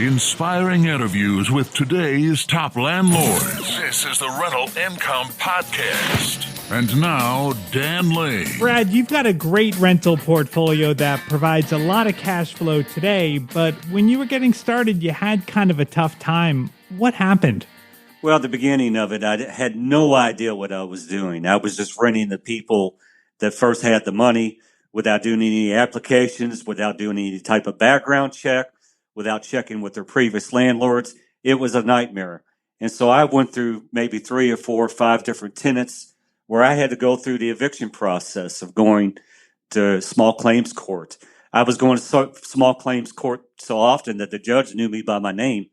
Inspiring interviews with today's top landlords. This is the Rental Income Podcast. And now, Dan Lane. Brad, you've got a great rental portfolio that provides a lot of cash flow today, but when you were getting started, you had kind of a tough time. What happened? Well, at the beginning of it, I had no idea what I was doing. I was just renting the people that first had the money without doing any applications, without doing any type of background check, without checking with their previous landlords. It was a nightmare. And so I went through maybe 3 or 4 or 5 different tenants where I had to go through the eviction process of going to small claims court. I was going to small claims court so often that the judge knew me by my name.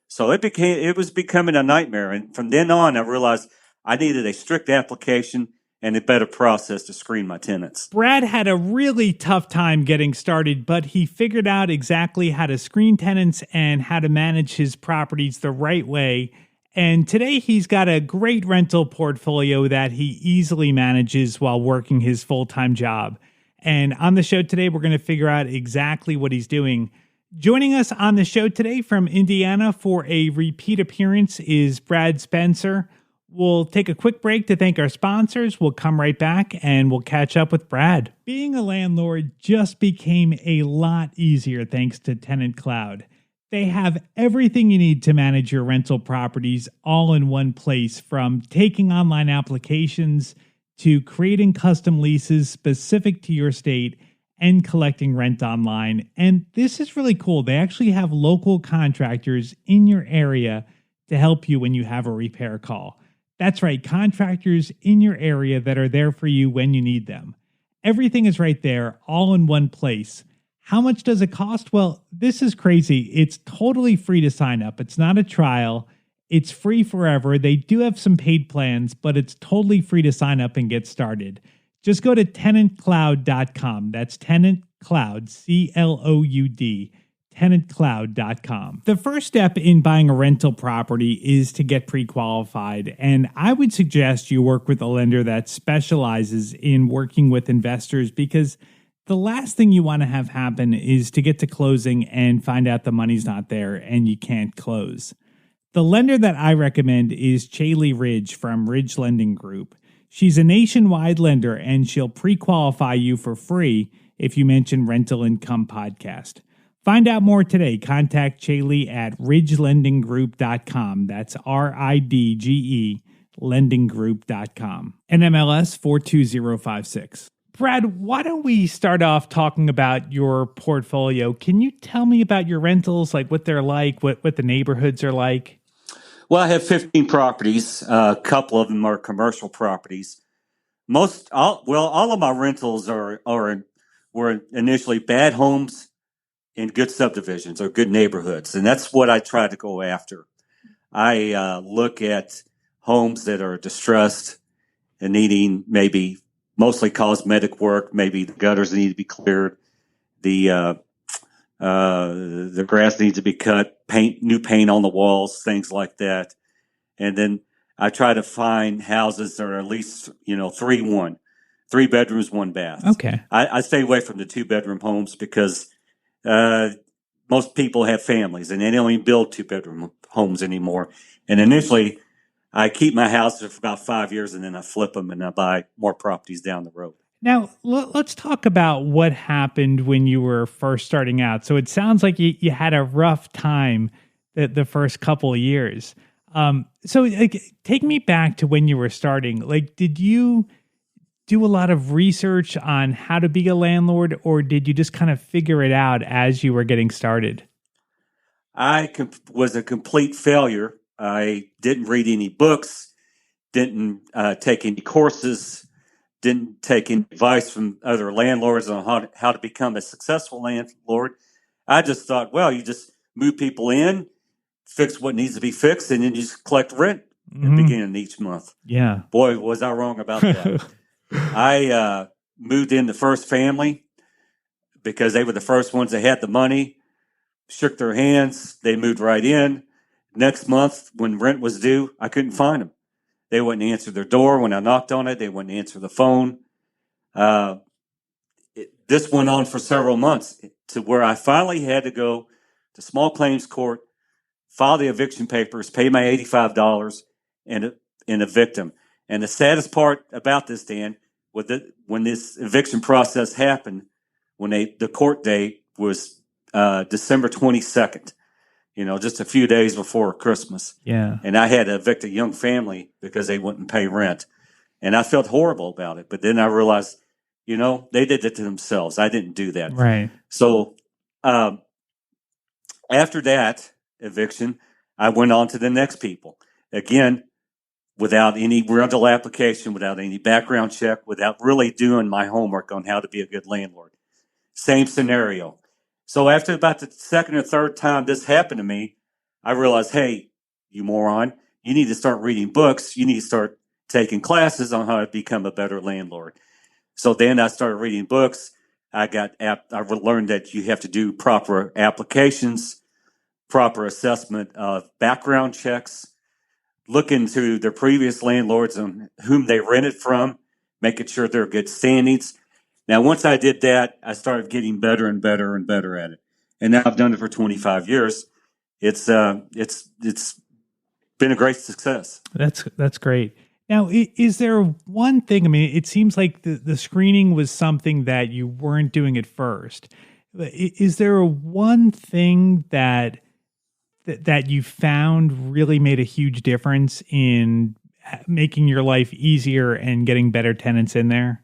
So it was becoming a nightmare. And from then on, I realized I needed a strict application and a better process to screen my tenants. Brad had a really tough time getting started, but he figured out exactly how to screen tenants and how to manage his properties the right way. And today he's got a great rental portfolio that he easily manages while working his full-time job. And on the show today, we're going to figure out exactly what he's doing. Joining us on the show today from Indiana for a repeat appearance is Brad Spencer. We'll take a quick break to thank our sponsors. We'll come right back and we'll catch up with Brad. Being a landlord just became a lot easier thanks to Tenant Cloud. They have everything you need to manage your rental properties all in one place, from taking online applications to creating custom leases specific to your state and collecting rent online. And this is really cool. They actually have local contractors in your area to help you when you have a repair call. That's right, contractors in your area that are there for you when you need them. Everything is right there, all in one place. How much does it cost? Well, this is crazy. It's totally free to sign up. It's not a trial. It's free forever. They do have some paid plans, but it's totally free to sign up and get started. Just go to tenantcloud.com. That's Tenant Cloud, C-L-O-U-D, tenantcloud.com. The first step in buying a rental property is to get pre-qualified, and I would suggest you work with a lender that specializes in working with investors, because the last thing you want to have happen is to get to closing and find out the money's not there and you can't close. The lender that I recommend is Chaley Ridge from Ridge Lending Group. She's a nationwide lender, and she'll pre-qualify you for free if you mention Rental Income Podcast. Find out more today. Contact Chaley at ridgelendinggroup.com. That's R-I-D-G-E, lendinggroup.com. NMLS 42056. Brad, why don't we start off talking about your portfolio? Can you tell me about your rentals, like what they're like, what the neighborhoods are like? Well, I have 15 properties. A couple of them are commercial properties. All of my rentals were initially bad homes in good subdivisions or good neighborhoods, and that's what I try to go after. I look at homes that are distressed and needing maybe mostly cosmetic work. Maybe the gutters need to be cleared, the grass needs to be cut, new paint on the walls, things like that. And then I try to find houses that are at least 3 bedrooms, 1 bath. Okay. I stay away from the 2-bedroom homes because most people have families and they don't even build 2-bedroom homes anymore. And initially, I keep my house for about 5 years and then I flip them and I buy more properties down the road. Now, let's talk about what happened when you were first starting out. So it sounds like you had a rough time the first couple of years. So take me back to when you were starting. Did you do a lot of research on how to be a landlord, or did you just kind of figure it out as you were getting started? I was a complete failure. I didn't read any books, didn't take any courses, didn't take any advice from other landlords on how to become a successful landlord. I just thought, well, you just move people in, fix what needs to be fixed, and then you just collect rent at the beginning of each month. Yeah. Boy, was I wrong about that. I moved in the first family because they were the first ones that had the money, shook their hands, they moved right in. Next month, when rent was due, I couldn't find them. They wouldn't answer their door when I knocked on it. They wouldn't answer the phone. This went on for several months to where I finally had to go to small claims court, file the eviction papers, pay my $85, and evict him. And the saddest part about this, Dan, when this eviction process happened, when the court date was December 22nd, just a few days before Christmas. Yeah. And I had to evict a young family because they wouldn't pay rent. And I felt horrible about it. But then I realized, they did it to themselves. I didn't do that. Right. So after that eviction, I went on to the next people. Again, without any rental application, without any background check, without really doing my homework on how to be a good landlord. Same scenario. So after about the second or third time this happened to me, I realized, hey, you moron, you need to start reading books. You need to start taking classes on how to become a better landlord. So then I started reading books. I learned that you have to do proper applications, proper assessment of background checks, look into their previous landlords and whom they rented from, making sure they're good standings. Now, once I did that, I started getting better and better and better at it. And now I've done it for 25 years. It's been a great success. That's great. Now, is there one thing? I mean, it seems like the screening was something that you weren't doing at first. Is there one thing that you found really made a huge difference in making your life easier and getting better tenants in there?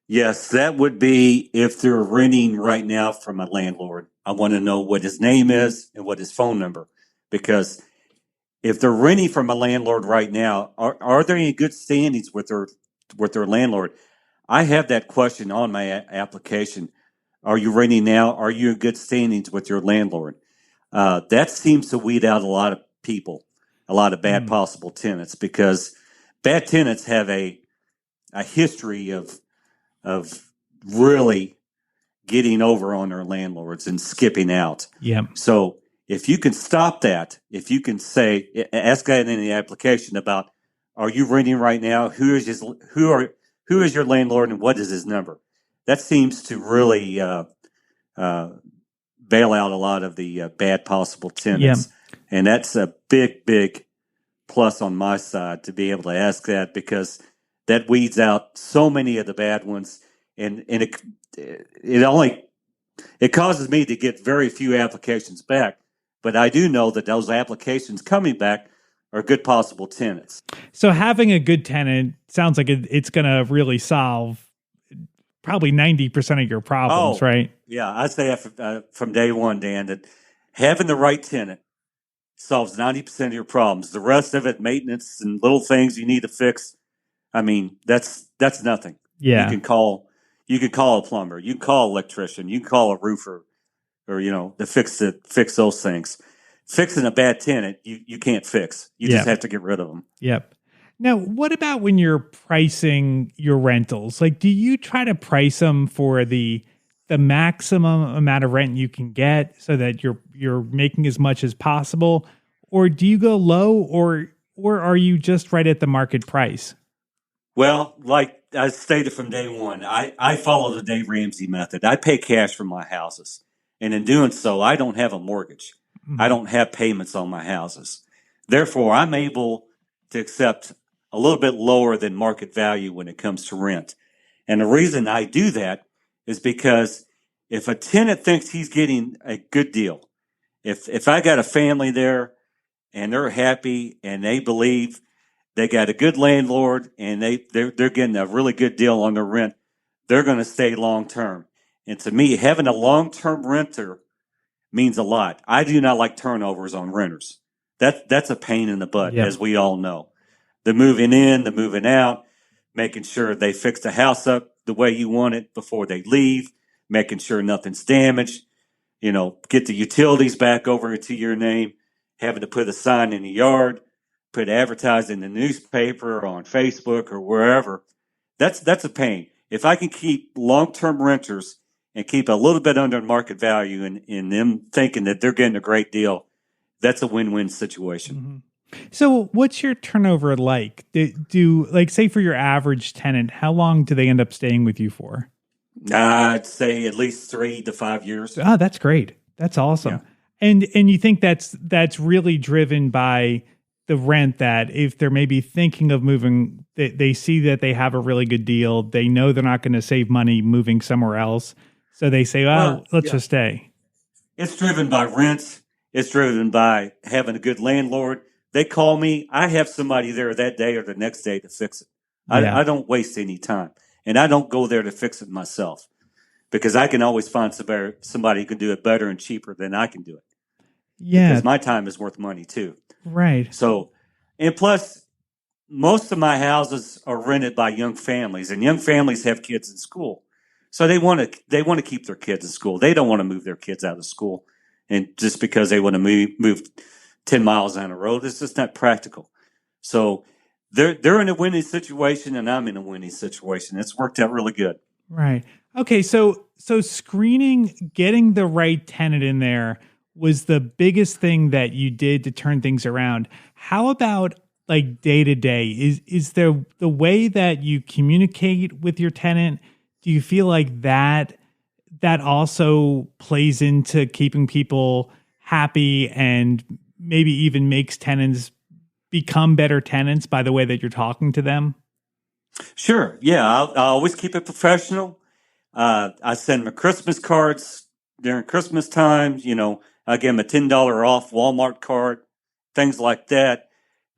Yes, that would be if they're renting right now from a landlord. I want to know what his name is and what his phone number, because if they're renting from a landlord right now, are there any good standings with their landlord? I have that question on my application. Are you renting now? Are you in good standings with your landlord? That seems to weed out a lot of people, a lot of bad possible tenants, because bad tenants have a history of really getting over on their landlords and skipping out. Yeah. So if you can stop that, if you can say, ask that in the application about, are you renting right now? Who is your landlord and what is his number? That seems to really bail out a lot of the bad possible tenants. Yeah. And that's a big, big plus on my side to be able to ask that, because that weeds out so many of the bad ones. And it causes me to get very few applications back. But I do know that those applications coming back are good possible tenants. So having a good tenant sounds like it's going to really solve probably 90% of your problems, right? Yeah, I say from day one, Dan, that having the right tenant solves 90% of your problems. The rest of it, maintenance and little things you need to fix, I mean, that's nothing. Yeah. You can call a plumber, you can call an electrician, you can call a roofer, or to fix those things. Fixing a bad tenant, you can't fix. You just have to get rid of them. Yep. Now, what about when you're pricing your rentals? Like, do you try to price them for the maximum amount of rent you can get so that you're making as much as possible, or do you go low, or are you just right at the market price? Well, like I stated from day one, I follow the Dave Ramsey method. I pay cash for my houses, and in doing so, I don't have a mortgage. Mm-hmm. I don't have payments on my houses. Therefore, I'm able to accept a little bit lower than market value when it comes to rent. And the reason I do that is because if a tenant thinks he's getting a good deal, if I got a family there and they're happy and they believe they got a good landlord and they're getting a really good deal on their rent, they're going to stay long term. And to me, having a long-term renter means a lot. I do not like turnovers on renters. That's a pain in the butt, as we all know. The moving in, the moving out, making sure they fix the house up the way you want it before they leave, making sure nothing's damaged, get the utilities back over into your name, having to put a sign in the yard, put advertising in the newspaper or on Facebook or wherever. That's a pain. If I can keep long-term renters and keep a little bit under market value and them thinking that they're getting a great deal, that's a win-win situation. Mm-hmm. So what's your turnover like? Do like, say for your average tenant, how long do they end up staying with you for? I'd say at least 3 to 5 years. Oh, that's great. That's awesome. And you think that's really driven by the rent, that if they're maybe thinking of moving, they see that they have a really good deal. They know they're not going to save money moving somewhere else. So they say, oh, Well, let's yeah, just stay. it's driven by rents. It's driven by having a good landlord. They call me. I have somebody there that day or the next day to fix it. Yeah. I don't waste any time, and I don't go there to fix it myself because I can always find somebody who can do it better and cheaper than I can do it Yeah. because my time is worth money too. Right. So, and plus, most of my houses are rented by young families, and young families have kids in school, so they want to keep their kids in school. They don't want to move their kids out of school, and just because they want to move 10 miles down the road, it's just not practical. So they're in a winning situation, and I'm in a winning situation. It's worked out really good. Right. Okay. So screening, getting the right tenant in there was the biggest thing that you did to turn things around. How about like day to day? Is there the way that you communicate with your tenant? Do you feel like that also plays into keeping people happy and maybe even makes tenants become better tenants by the way that you're talking to them? Sure, yeah, I always keep it professional. I send them Christmas cards during Christmas time. I give them a $10 off Walmart card, things like that.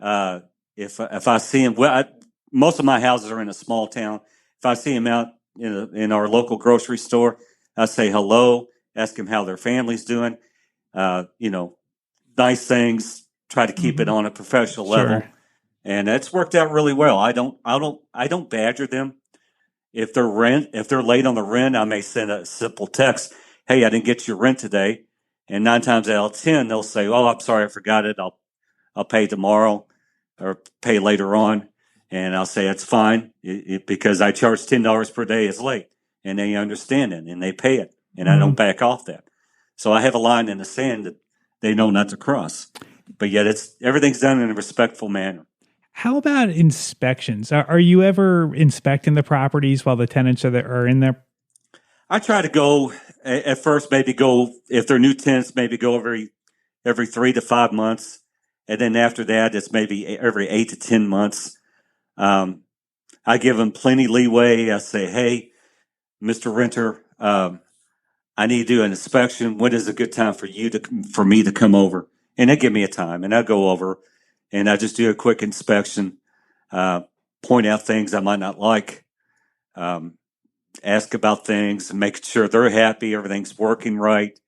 Uh, if I see them, most of my houses are in a small town. If I see them out in our local grocery store, I say hello, ask them how their family's doing. You know, nice things. Try to keep it Mhm. on a professional Sure. level, and it's worked out really well. I don't badger them. If they're late on the rent, I may send a simple text, "Hey, I didn't get your rent today," and 9 times out of 10, they'll say, "Oh, I'm sorry, I forgot it. I'll pay tomorrow or pay later on," and I'll say it's fine because I charge $10 per day is late, and they understand it and they pay it, and I don't Mhm. back off that. So I have a line in the sand that they know not to cross, but yet it's everything's done in a respectful manner. How about inspections? Are you ever inspecting the properties while the tenants are in there? I try to go at first, maybe go if they're new tenants, maybe go every 3 to 5 months, and then after that, it's maybe every 8 to 10 months. Um, I give them plenty leeway. I say, "Hey, Mister Renter, I need to do an inspection. When is a good time for me to come over?" And they give me a time, and I go over, and I just do a quick inspection, uh, point out things I might not like. Um, Ask about things and make sure they're happy, everything's working right.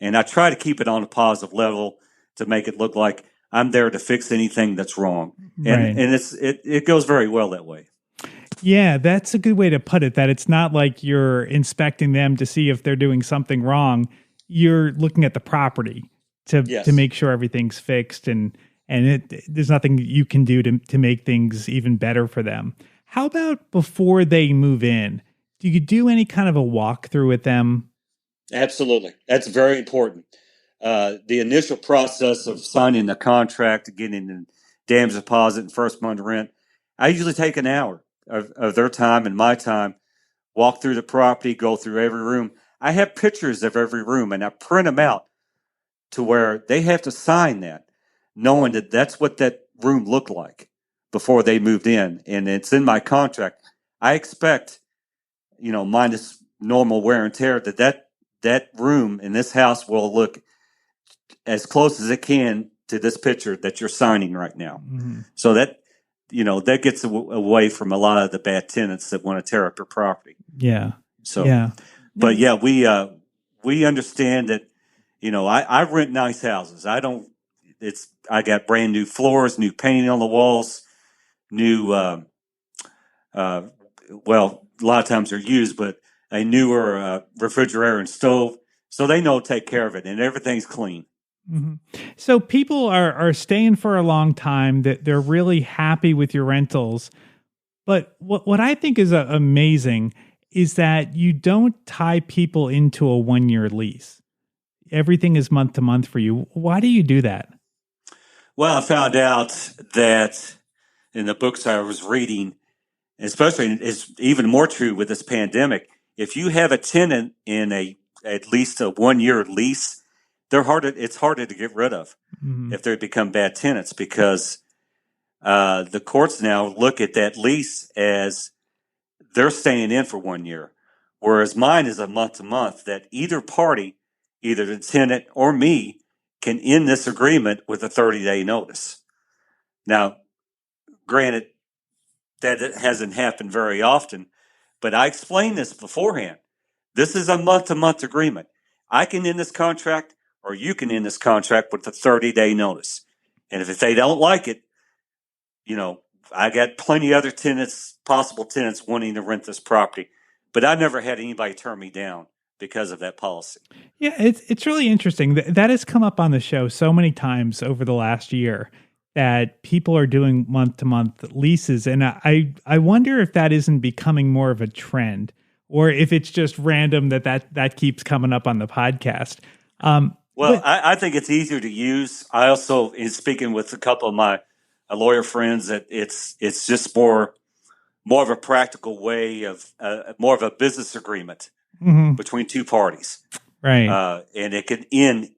And I try to keep it on a positive level to make it look like I'm there to fix anything that's wrong. And Right. and it goes very well that way. Yeah, that's a good way to put it. That it's not like you're inspecting them to see if they're doing something wrong. You're looking at the property to Yes. make sure everything's fixed, and there's nothing you can do to make things even better for them. How about before they move in? Do you do any kind of a walkthrough with them? Absolutely. That's very important. The initial process of signing the contract, getting the damage deposit and first month rent, I usually take an hour of their time and my time, walk through the property, go through every room. I have pictures of every room and I print them out to where they have to sign that, knowing that that's what that room looked like before they moved in. And it's in my contract. I expect, minus normal wear and tear, that room in this house will look as close as it can to this picture that you're signing right now. Mhm. So that gets away from a lot of the bad tenants that want to tear up your property. Yeah. So, Yeah. but yeah, we understand that. I rent nice houses. I got brand new floors, new painting on the walls, new. Uh, well, a lot of times they're used, but a newer refrigerator and stove, so they know to take care of it, and everything's clean. Mhm. So people are staying for a long time. That they're really happy with your rentals. But what I think is amazing is that you don't tie people into a 1 year lease. Everything is month to month for you. Why do you do that? Well, I found out that in the books I was reading, especially it's even more true with this pandemic. If you have a tenant in at least a 1 year lease, It's harder to get rid of if they become bad tenants, because the courts now look at that lease as they're staying in for 1 year, whereas mine is a month to month, that either party, either the tenant or me, can end this agreement with a 30-day notice. Now, granted, that it hasn't happened very often, but I explained this beforehand. This is a month to month agreement. I can end this contract, or you can end this contract with a 30-day notice. And if they don't like it, I got plenty of other possible tenants wanting to rent this property, but I never had anybody turn me down because of that policy. Yeah, it's really interesting. That has come up on the show so many times over the last year, that people are doing month to month leases, and I wonder if that isn't becoming more of a trend, or if it's just random that keeps coming up on the podcast. I think it's easier to use. I also, in speaking with a couple of my lawyer friends, that it's just more of a practical way of more of a business agreement between two parties, right? And it can end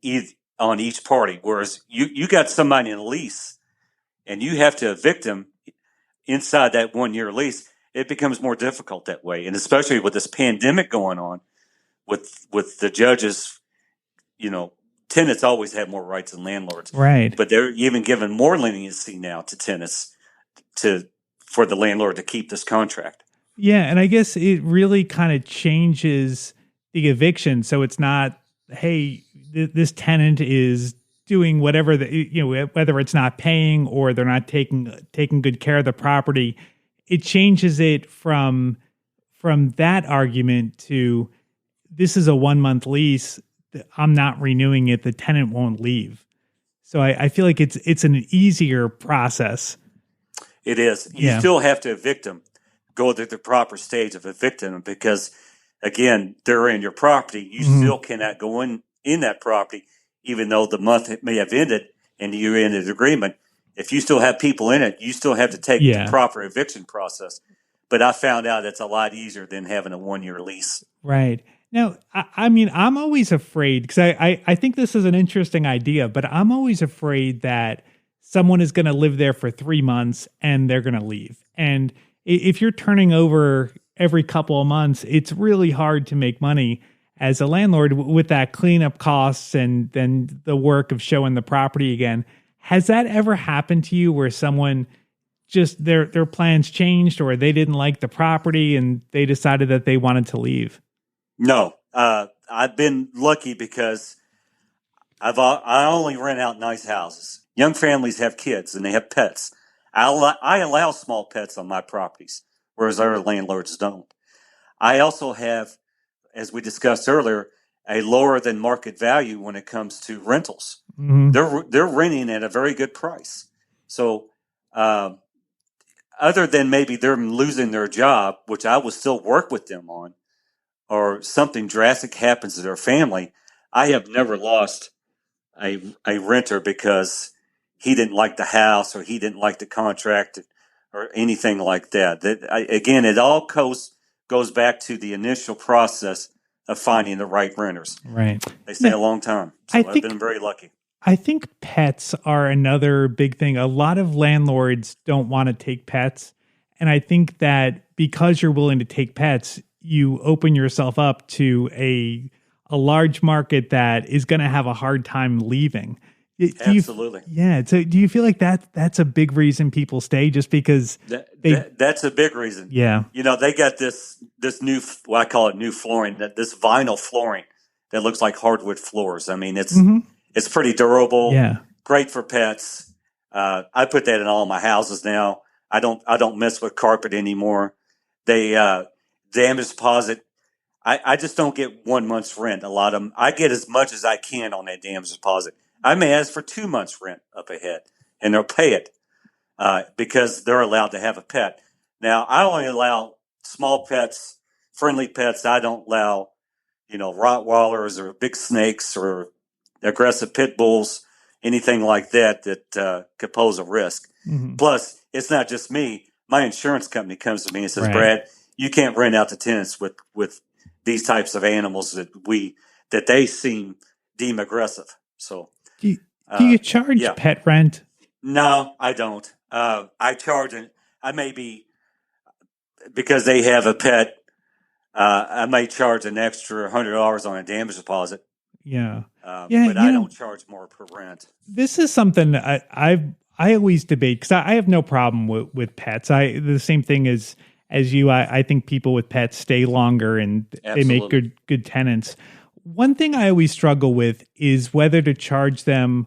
on each party. Whereas you got somebody in a lease, and you have to evict them inside that 1 year lease, it becomes more difficult that way. And especially with this pandemic going on, with the judges, tenants always have more rights than landlords. Right. But they're even giving more leniency now to tenants for the landlord to keep this contract. Yeah, and I guess it really kind of changes the eviction. So it's not, hey, this tenant is doing whatever whether it's not paying or they're not taking good care of the property. It changes it from that argument to, this is a 1 month lease, I'm not renewing it, the tenant won't leave. So I feel like it's an easier process. It is. You still have to evict them, go through the proper stage of evicting them, because again, they're in your property. You still cannot go in that property, even though the month may have ended and you ended the agreement. If you still have people in it, you still have to take the proper eviction process. But I found out it's a lot easier than having a 1 year lease. Right. Now, I mean, I'm always afraid, because I think this is an interesting idea, but I'm always afraid that someone is going to live there for 3 months and they're going to leave. And if you're turning over every couple of months, it's really hard to make money as a landlord with that cleanup costs and then the work of showing the property again. Has that ever happened to you, where someone just their plans changed, or they didn't like the property and they decided that they wanted to leave? No, I've been lucky because I only rent out nice houses. Young families have kids and they have pets. I allow small pets on my properties, whereas other landlords don't. I also have, as we discussed earlier, a lower than market value when it comes to rentals. They're renting at a very good price. So other than maybe they're losing their job, which I will still work with them on, or something drastic happens to their family, I have never lost a renter because he didn't like the house or he didn't like the contract or anything like that. Again, it all goes back to the initial process of finding the right renters. Right. They stay a long time. So I've been very lucky. I think pets are another big thing. A lot of landlords don't want to take pets. And I think that because you're willing to take pets, you open yourself up to a large market that is going to have a hard time leaving. Absolutely. So do you feel like that's a big reason people stay, just because that's a big reason? Yeah. They got this new, I call it new flooring, this vinyl flooring that looks like hardwood floors. I mean, it's pretty durable. Yeah. Great for pets. I put that in all my houses now. I don't mess with carpet anymore. They damage deposit. I just don't get 1 month's rent. A lot of them, I get as much as I can on that damage deposit. I may ask for 2 months' rent up ahead, and they'll pay it because they're allowed to have a pet. Now, I only allow small pets, friendly pets. I don't allow, Rottweilers or big snakes or aggressive pit bulls, anything like that could pose a risk. Plus, it's not just me. My insurance company comes to me and says, right, Brad, you can't rent out to tenants with these types of animals that they deem aggressive. So, Do you charge yeah. pet rent? No, I don't. I charge it. I may be, because they have a pet, I may charge an extra $100 on a damage deposit. Yeah. But I don't charge more per rent. This is something I always debate because I have no problem with pets. The same thing as you. I think people with pets stay longer and they make Absolutely. good tenants. One thing I always struggle with is whether to charge them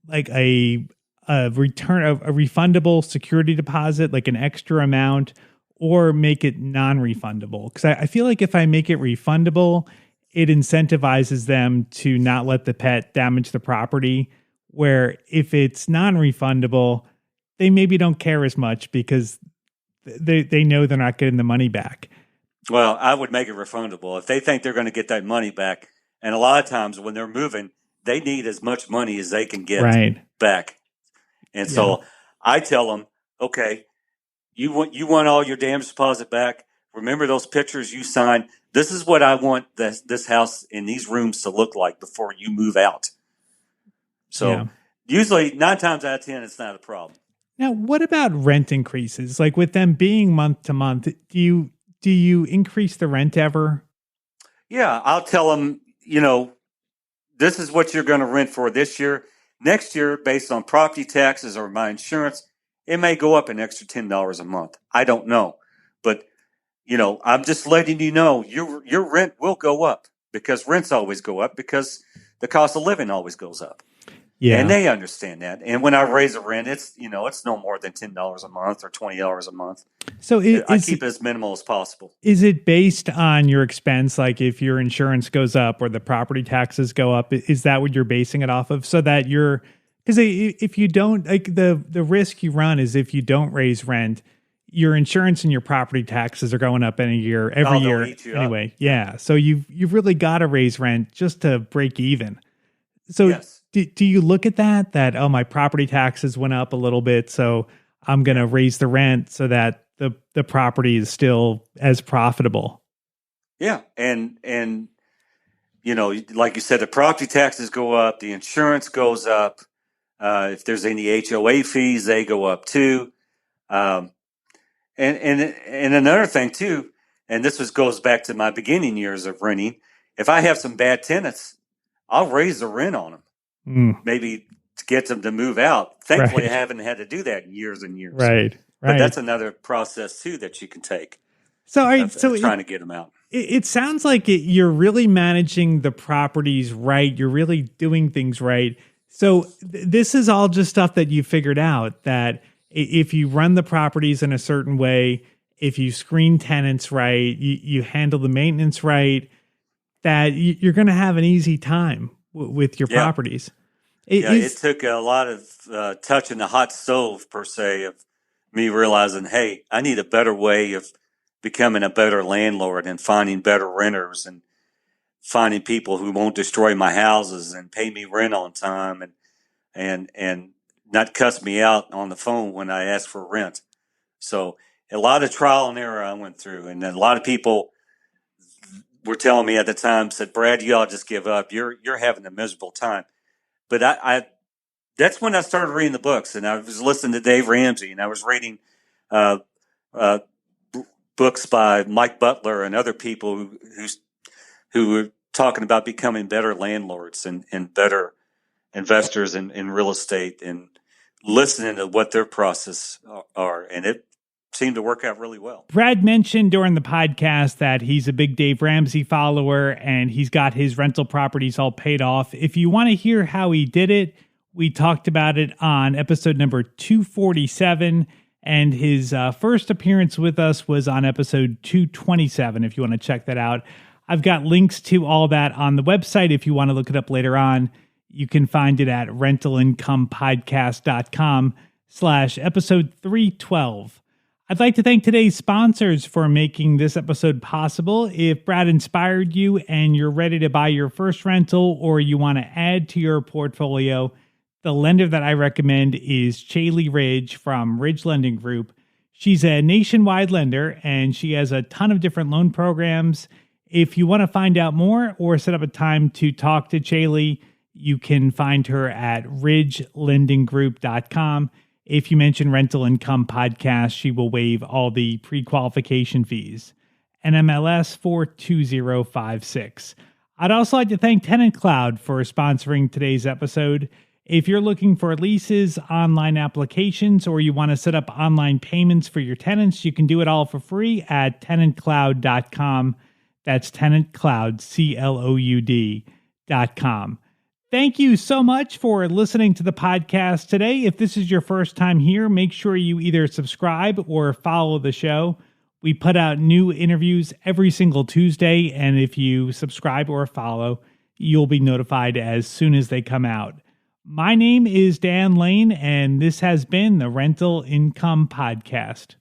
like a return of a refundable security deposit, like an extra amount, or make it non-refundable. Because I feel like if I make it refundable, it incentivizes them to not let the pet damage the property. Where if it's non-refundable, they maybe don't care as much because they know they're not getting the money back. Well, I would make it refundable if they think they're going to get that money back. And a lot of times when they're moving, they need as much money as they can get back. And so I tell them, okay, you want all your damage deposit back. Remember those pictures you signed. This is what I want this house and these rooms to look like before you move out. So usually 9 times out of 10, it's not a problem. Now, what about rent increases? Like with them being month to month, do you increase the rent ever? Yeah, I'll tell them, this is what you're going to rent for this year. Next year, based on property taxes or my insurance, it may go up an extra $10 a month. I don't know. But, I'm just letting you know your rent will go up because rents always go up because the cost of living always goes up. Yeah. And they understand that. And when I raise the rent, it's no more than $10 a month or $20 a month. So I keep it as minimal as possible. Is it based on your expense? Like if your insurance goes up or the property taxes go up, is that what you're basing it off of? So that because if you don't, like the risk you run is if you don't raise rent, your insurance and your property taxes are going up every year anyway. Up. Yeah. So you've really got to raise rent just to break even. So yes. Do you look at that, oh, my property taxes went up a little bit, so I'm going to raise the rent so that the property is still as profitable? Yeah. And like you said, the property taxes go up, the insurance goes up. If there's any HOA fees, they go up too. And another thing too, and this goes back to my beginning years of renting. If I have some bad tenants, I'll raise the rent on them. Maybe to get them to move out. Thankfully, I haven't had to do that in years and years. Right. But that's another process too that you can take. So trying to get them out. It sounds like you're really managing the properties right. You're really doing things right. So this is all just stuff that you figured out, that if you run the properties in a certain way, if you screen tenants right, you handle the maintenance right, that you're going to have an easy time with your properties. It took a lot of touching the hot stove, per se, of me realizing, hey, I need a better way of becoming a better landlord and finding better renters and finding people who won't destroy my houses and pay me rent on time and not cuss me out on the phone when I ask for rent. So a lot of trial and error I went through, and a lot of people were telling me at the time, said, Brad, you ought to just give up. You're having a miserable time. But I that's when I started reading the books, and I was listening to Dave Ramsey, and I was reading books by Mike Butler and other people who were talking about becoming better landlords and better investors in real estate, and listening to what their process are. And it seemed to work out really well. Brad mentioned during the podcast that he's a big Dave Ramsey follower and he's got his rental properties all paid off. If you want to hear how he did it, we talked about it on episode number 247, and his first appearance with us was on episode 227, if you want to check that out. I've got links to all that on the website if you want to look it up later on. You can find it at rentalincomepodcast.com/episode 312. I'd like to thank today's sponsors for making this episode possible. If Brad inspired you and you're ready to buy your first rental or you want to add to your portfolio, the lender that I recommend is Chaley Ridge from Ridge Lending Group. She's a nationwide lender and she has a ton of different loan programs. If you want to find out more or set up a time to talk to Chaley, You can find her at ridgelendinggroup.com. If you mention Rental Income Podcast, she will waive all the pre-qualification fees. NMLS 42056. I'd also like to thank Tenant Cloud for sponsoring today's episode. If you're looking for leases, online applications, or you want to set up online payments for your tenants, you can do it all for free at tenantcloud.com. That's tenantcloud.com. Thank you so much for listening to the podcast today. If this is your first time here, make sure you either subscribe or follow the show. We put out new interviews every single Tuesday, and if you subscribe or follow, you'll be notified as soon as they come out. My name is Dan Lane, and this has been the Rental Income Podcast.